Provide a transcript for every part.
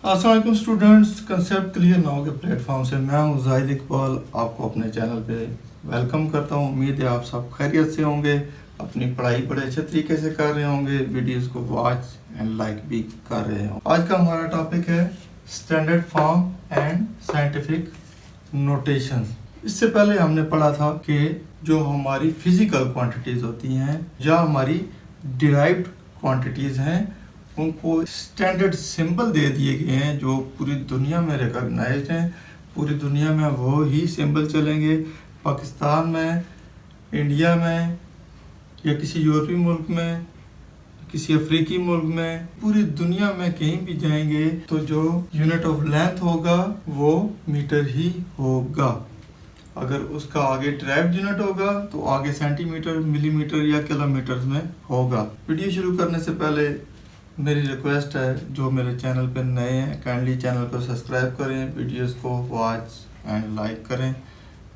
अस्सलाम वालेकुम students, concept clear ना हो के प्लेटफॉर्म से मैं हूं जाहिद इकबाल, आपको अपने चैनल पे वेलकम करता हूं। उम्मीद है आप सब खैरियत से होंगे, अपनी पढ़ाई बड़े अच्छे तरीके से कर रहे होंगे, वीडियोस को वॉच एंड लाइक भी कर रहे हों। आज का हमारा टॉपिक है standard form and scientific notations. इससे पहले हमने पढ़ा था कि जो हमारी फिजिकल क्वांटिटीज़ होती हैं या हमारी डिराइव्ड क्वांटिटीज़ हैं उनको स्टैंडर्ड सिंबल दे दिए गए हैं जो पूरी दुनिया में रिकॉग्नाइज्ड हैं। पूरी दुनिया में वो ही सिंबल चलेंगे। पाकिस्तान में, इंडिया में या किसी यूरोपीय मुल्क में, किसी अफ्रीकी मुल्क में, पूरी दुनिया में कहीं भी जाएंगे तो जो यूनिट ऑफ लेंथ होगा वो मीटर ही होगा। अगर उसका आगे डिराइव्ड यूनिट होगा तो आगे सेंटीमीटर, मिलीमीटर या किलोमीटर में होगा। वीडियो शुरू करने से पहले मेरी रिक्वेस्ट है, जो मेरे चैनल पर नए हैं काइंडली चैनल को सब्सक्राइब करें, वीडियोस को वॉच एंड लाइक करें,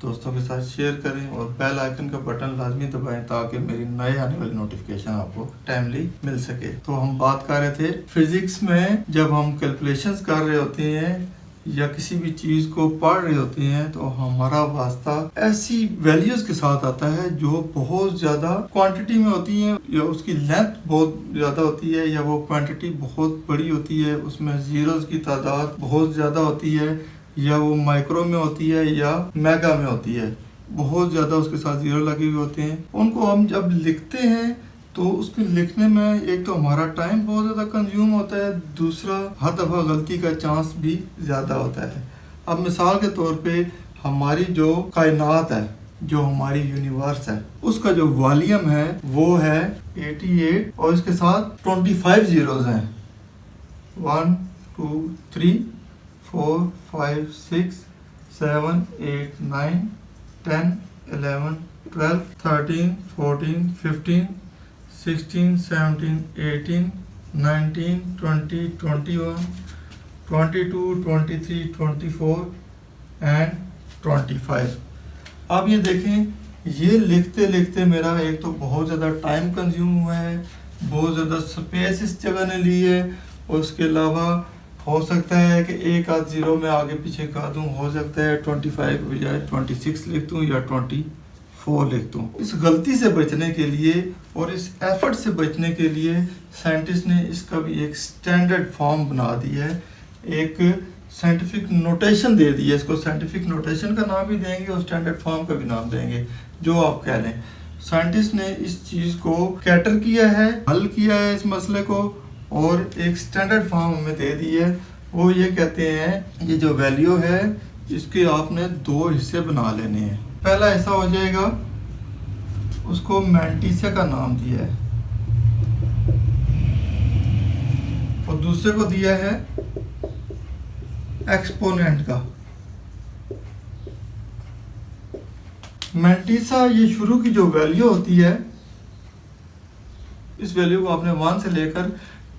दोस्तों के साथ शेयर करें और बेल आइकन का बटन लाजमी दबाएं ताकि मेरी नए आने वाली नोटिफिकेशन आपको टाइमली मिल सके। तो हम बात कर रहे थे फिजिक्स में, जब हम कैलकुलेशंस कर रहे होते हैं या किसी भी चीज को पढ़ रहे होते हैं तो हमारा वास्ता ऐसी वैल्यूज के साथ आता है जो बहुत ज्यादा क्वांटिटी में होती है, या उसकी लेंथ बहुत ज्यादा होती है, या वो क्वांटिटी बहुत बड़ी होती है, उसमें जीरोस की तादाद बहुत ज्यादा होती है, या वो माइक्रो में होती है या मेगा में होती है, बहुत ज्यादा उसके साथ जीरो लगे हुए होते हैं। उनको हम जब लिखते हैं तो उसको लिखने में एक तो हमारा टाइम बहुत ज़्यादा कंज्यूम होता है, दूसरा हर दफ़ा गलती का चांस भी ज़्यादा होता है। अब मिसाल के तौर पे हमारी जो कायनात है, जो हमारी यूनिवर्स है, उसका जो वॉल्यूम है वो है 88 और इसके साथ 25 जीरोज हैं। 1 2 3 4 5 6 7 8 9 10 11 12 13 14 15 16, 17, 18, 19, 20, 21, 22, 23, 24 एंड 25। अब ये देखें, ये लिखते लिखते मेरा एक तो बहुत ज़्यादा टाइम कंज्यूम हुआ है, बहुत ज़्यादा स्पेस इस जगह ने ली है, और उसके अलावा हो सकता है कि एक आध जीरो में आगे पीछे कर दूँ, हो सकता है 25 के बजाय 26 लिख दूँ या 24 लिख दूँ। इस गलती से बचने के लिए और इस एफर्ट से बचने के लिए साइंटिस्ट ने इसका भी एक स्टैंडर्ड फॉर्म बना दी है, एक साइंटिफिक नोटेशन दे दी है। इसको साइंटिफिक नोटेशन का नाम भी देंगे और स्टैंडर्ड फॉर्म का भी नाम देंगे, जो आप कह लें। साइंटिस्ट ने इस चीज़ को कैटर किया है, हल किया है इस मसले को, और एक स्टैंडर्ड फॉर्म हमें दे दी है। वो ये कहते हैं, ये जो वैल्यू है इसके आपने दो हिस्से बना लेने हैं। पहला हिस्सा हो जाएगा, उसको मैंटिसा का नाम दिया है, और दूसरे को दिया है एक्सपोनेंट का। मैंटिसा ये शुरू की जो वैल्यू होती है, इस वैल्यू को आपने 1 से लेकर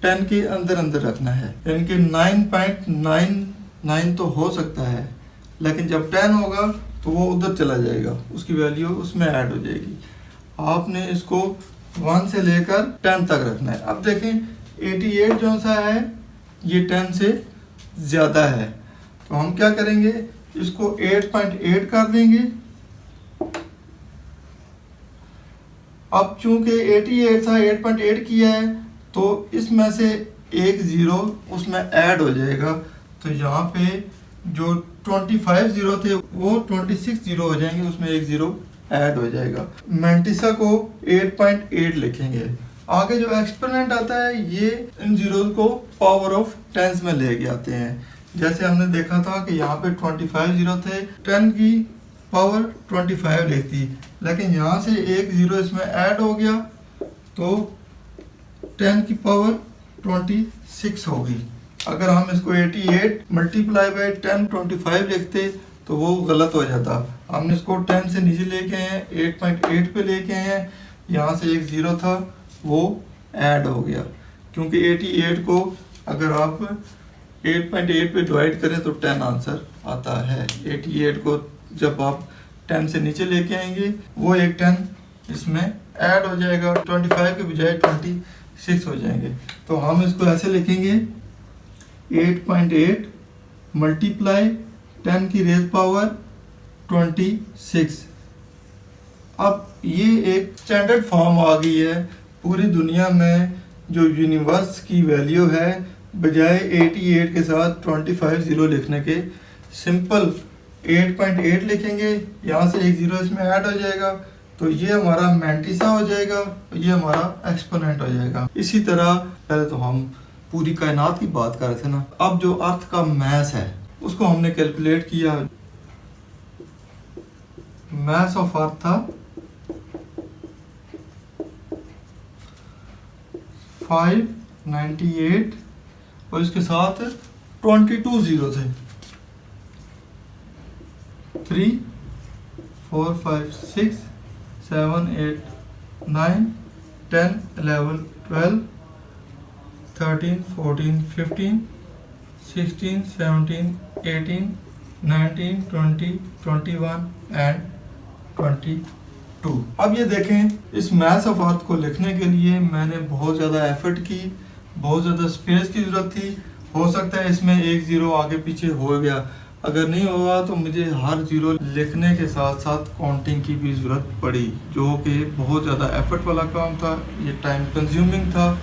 10 के अंदर अंदर रखना है। यानी कि 9.99 तो हो सकता है, लेकिन जब 10 होगा तो वो उधर चला जाएगा, उसकी वैल्यू उसमें ऐड हो जाएगी। आपने इसको 1 से लेकर 10 तक रखना है। अब देखें 88 जो सा है ये 10 से ज़्यादा है, तो हम क्या करेंगे, इसको 8.8 कर देंगे। अब चूंकि 88 था, 8.8 किया है, तो इसमें से एक ज़ीरो उसमें ऐड हो जाएगा, तो यहाँ पे जो 25 जीरो थे वो 26 जीरो हो जाएंगे, उसमें एक जीरो ऐड हो जाएगा। मैंटिसा को 8.8 लिखेंगे। आगे जो एक्सपोनेंट आता है ये इन जीरोस को पावर ऑफ 10 में लेके आते हैं। जैसे हमने देखा था कि यहाँ पे 25 जीरो थे, 10 की पावर 25 लेती, लेकिन यहाँ से एक जीरो इसमें ऐड हो गया तो 10 की पावर 26 होगी। अगर हम इसको 88 मल्टीप्लाई बाई 10 25 लिखते तो वो गलत हो जाता। हमने इसको 10 से नीचे लेके आए हैं, 8.8 पे लेके आए हैं, यहाँ से एक ज़ीरो था वो ऐड हो गया, क्योंकि 88 को अगर आप 8.8 पे डिवाइड करें तो 10 आंसर आता है। 88 को जब आप 10 से नीचे लेके आएंगे वो एक 10 इसमें ऐड हो जाएगा, 25 के बजाय 26 हो जाएंगे। तो हम इसको ऐसे लिखेंगे 8.8 मल्टीप्लाई 10 की रेज पावर 26। अब ये एक स्टैंडर्ड फॉर्म आ गई है पूरी दुनिया में। जो यूनिवर्स की वैल्यू है, बजाय 88 के साथ 25 जीरो लिखने के सिंपल 8.8 लिखेंगे, यहाँ से एक जीरो इसमें ऐड हो जाएगा, तो ये हमारा मैंटिसा हो जाएगा, ये हमारा एक्सपोनेंट हो जाएगा। इसी तरह पहले तो हम पूरी कायनात की बात कर रहे थे ना, अब जो अर्थ का मैस है उसको हमने कैलकुलेट किया। मैस ऑफ अर्थ था 598 और इसके साथ 22 जीरो थे। 3 4 5 6 7 8 9 10 11 12 13 14 15 16 17 18 19 20 21 एंड 22। अब ये देखें, इस मैथ्स ऑफ अर्थ को लिखने के लिए मैंने बहुत ज़्यादा एफर्ट की, बहुत ज़्यादा स्पेस की ज़रूरत थी। हो सकता है इसमें एक ज़ीरो आगे पीछे हो गया, अगर नहीं होगा तो मुझे हर ज़ीरो लिखने के साथ साथ काउंटिंग की भी ज़रूरत पड़ी, जो कि बहुत ज़्यादा एफर्ट वाला काम था, ये टाइम कंज्यूमिंग था।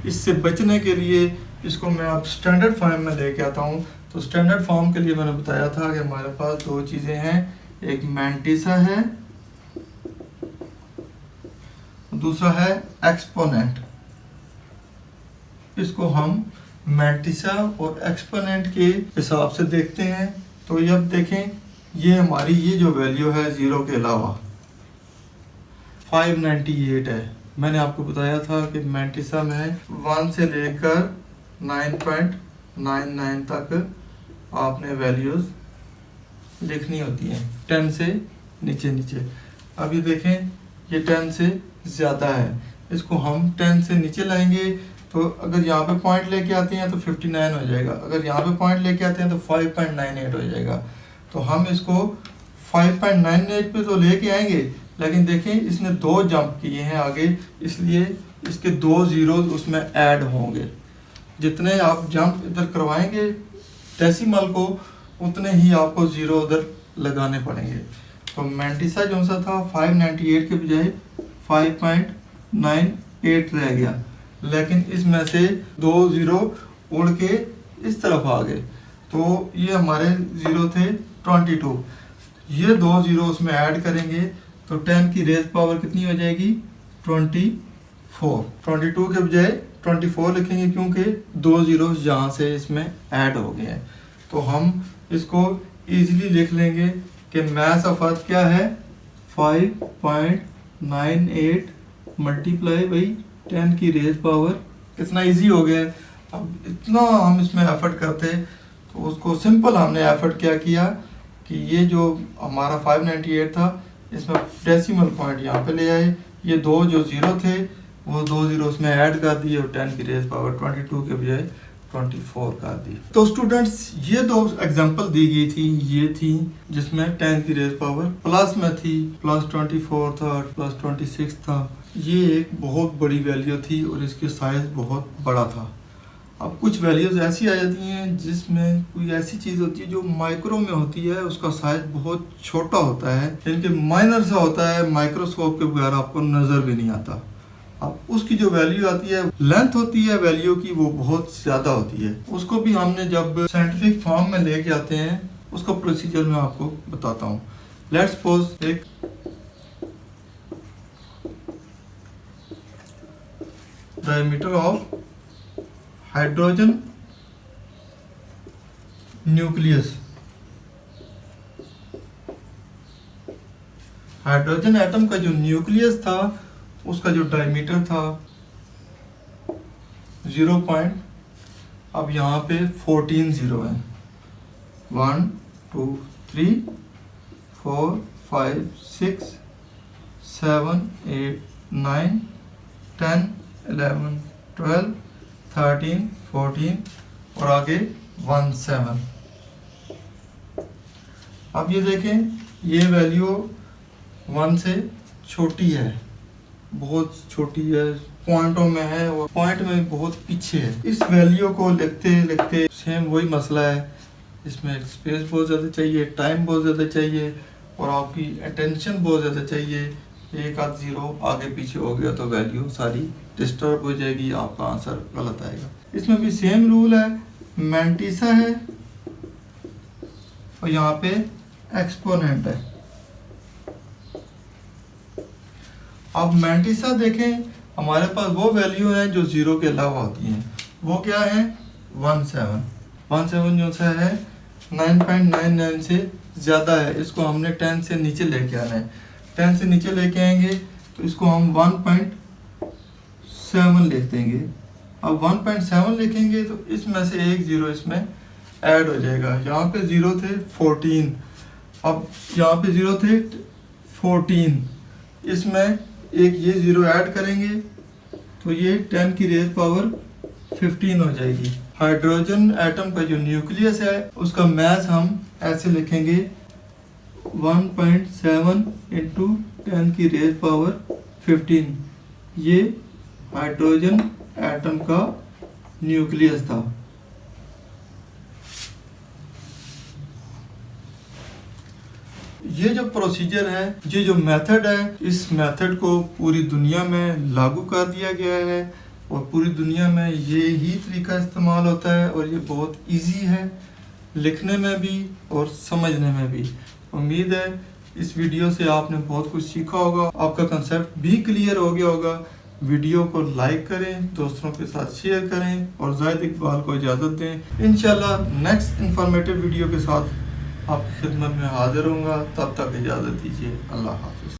इससे बचने के लिए इसको मैं अब स्टैंडर्ड फॉर्म में लेके आता हूँ। तो स्टैंडर्ड फॉर्म के लिए मैंने बताया था कि हमारे पास दो चीज़ें हैं, एक मैंटिसा है, दूसरा है एक्सपोनेंट। इसको हम मैंटिसा और एक्सपोनेंट के हिसाब से देखते हैं। तो ये अब देखें, ये हमारी ये जो वैल्यू है ज़ीरो के अलावा 598 है। मैंने आपको बताया था कि मैंटिसा में 1 से लेकर 9.99 तक आपने वैल्यूज़ लिखनी होती हैं, 10 से नीचे नीचे। अब ये देखें, ये 10 से ज़्यादा है, इसको हम 10 से नीचे लाएंगे तो अगर यहाँ पे पॉइंट लेके आते हैं तो 59 हो जाएगा, अगर यहाँ पे पॉइंट लेके आते हैं तो 5.98 हो जाएगा। तो हम इसको 5.98 पे तो लेके आएंगे, लेकिन देखें इसने दो जंप किए हैं आगे, इसलिए इसके दो ज़ीरोज़ उसमें ऐड होंगे। जितने आप जंप इधर करवाएंगे डेसिमल को, उतने ही आपको ज़ीरो उधर लगाने पड़ेंगे। तो मैंटिसा जो सा था 598 के बजाय 5.98 रह गया, लेकिन इसमें से दो ज़ीरो उड़ के इस तरफ आ गए, तो ये हमारे ज़ीरो थे 22। ये दो ज़ीरो उसमें ऐड करेंगे तो 10 की रेज पावर कितनी हो जाएगी, 24। 22 के बजाय 24 लिखेंगे क्योंकि दो ज़ीरो यहाँ से इसमें ऐड हो गए हैं। तो हम इसको इजीली लिख लेंगे कि मैथ्स ऑफ अर्थ क्या है, 5.98 मल्टीप्लाई बाई 10 की रेज पावर। कितना इजी हो गया है। अब इतना हम इसमें एफर्ट करते तो उसको सिंपल हमने एफर्ट क्या किया कि ये जो हमारा 598 था इसमें डेसिमल पॉइंट यहाँ पे ले आए, ये दो जो ज़ीरो थे वो दो ज़ीरो उसमें ऐड कर दिए और 10 की रेज पावर 22 के बजाय 24 कर दी। तो स्टूडेंट्स, ये दो एग्जांपल दी गई थी, ये थी जिसमें 10 की रेज पावर प्लस में थी, प्लस 24 था, प्लस 26 था। ये एक बहुत बड़ी वैल्यू थी और इसकी साइज बहुत बड़ा था। अब कुछ वैल्यूज़ ऐसी आ जाती हैं जिसमें कोई ऐसी चीज़ होती है जो माइक्रो में होती है, उसका साइज बहुत छोटा होता है, यानी माइनर सा होता है, माइक्रोस्कोप के बगैर आपको नज़र भी नहीं आता। अब उसकी जो वैल्यू आती है, लेंथ होती है वैल्यू की, वो बहुत ज़्यादा होती है। उसको भी हमने जब साइंटिफिक फॉर्म में लेके आते हैं उसका प्रोसीजर मैं आपको बताता हूँ। लेट्स सपोज एक diameter of hydrogen nucleus, hydrogen atom का जो न्यूक्लियस था उसका जो डायमीटर था 0 पॉइंट, अब यहाँ पे 14 जीरो है, 1 2 3 4 5 6 7 8 9 10 11 12 13 14 और आगे 17। अब ये देखें, ये वैल्यू 1 से छोटी है, बहुत छोटी है, पॉइंटों में है और पॉइंट में बहुत पीछे है। इस वैल्यू को लिखते लिखते सेम वही मसला है, इसमें स्पेस बहुत ज़्यादा चाहिए, टाइम बहुत ज़्यादा चाहिए और आपकी अटेंशन बहुत ज़्यादा चाहिए। एक आध जीरो आगे पीछे हो गया तो वैल्यू सारी डिस्टर्ब हो जाएगी, आपका आंसर गलत आएगा। इसमें भी सेम रूल है, मैंटिसा है और यहाँ पे एक्सपोनेंट है। अब मैंटिसा देखें, हमारे पास वो वैल्यू है जो जीरो के अलावा होती हैं। वो क्या है? 17 जो सा है 9.99 से ज़्यादा है, इसको हमने 10 से नीचे लेके आना है। 10 से नीचे लेके आएंगे तो इसको हम 1.7 लिख देंगे। अब 1.7 लिखेंगे तो इसमें से एक ज़ीरो इसमें ऐड हो जाएगा। यहाँ पे ज़ीरो थे 14, अब यहाँ पे ज़ीरो थे 14, इसमें एक ये ज़ीरो ऐड करेंगे तो ये 10 की रेज़ पावर 15 हो जाएगी। हाइड्रोजन एटम का जो न्यूक्लियस है उसका मैथ हम ऐसे लिखेंगे 1.7 इंटू 10 की रेज़ पावर 15। ये हाइड्रोजन एटम का न्यूक्लियस था। ये जो प्रोसीजर है, ये जो मेथड है, इस मेथड को पूरी दुनिया में लागू कर दिया गया है और पूरी दुनिया में ये ही तरीका इस्तेमाल होता है और ये बहुत इजी है लिखने में भी और समझने में भी। उम्मीद है इस वीडियो से आपने बहुत कुछ सीखा होगा, आपका कंसेप्ट भी क्लियर हो गया होगा। वीडियो को लाइक करें, दोस्तों के साथ शेयर करें और जाहिद इकबाल को इजाज़त दें। इंशाल्लाह नेक्स्ट इंफॉर्मेटिव वीडियो के साथ आपकी खिदमत में हाजिर होऊंगा। तब तक इजाज़त दीजिए। अल्लाह हाफ़िज़।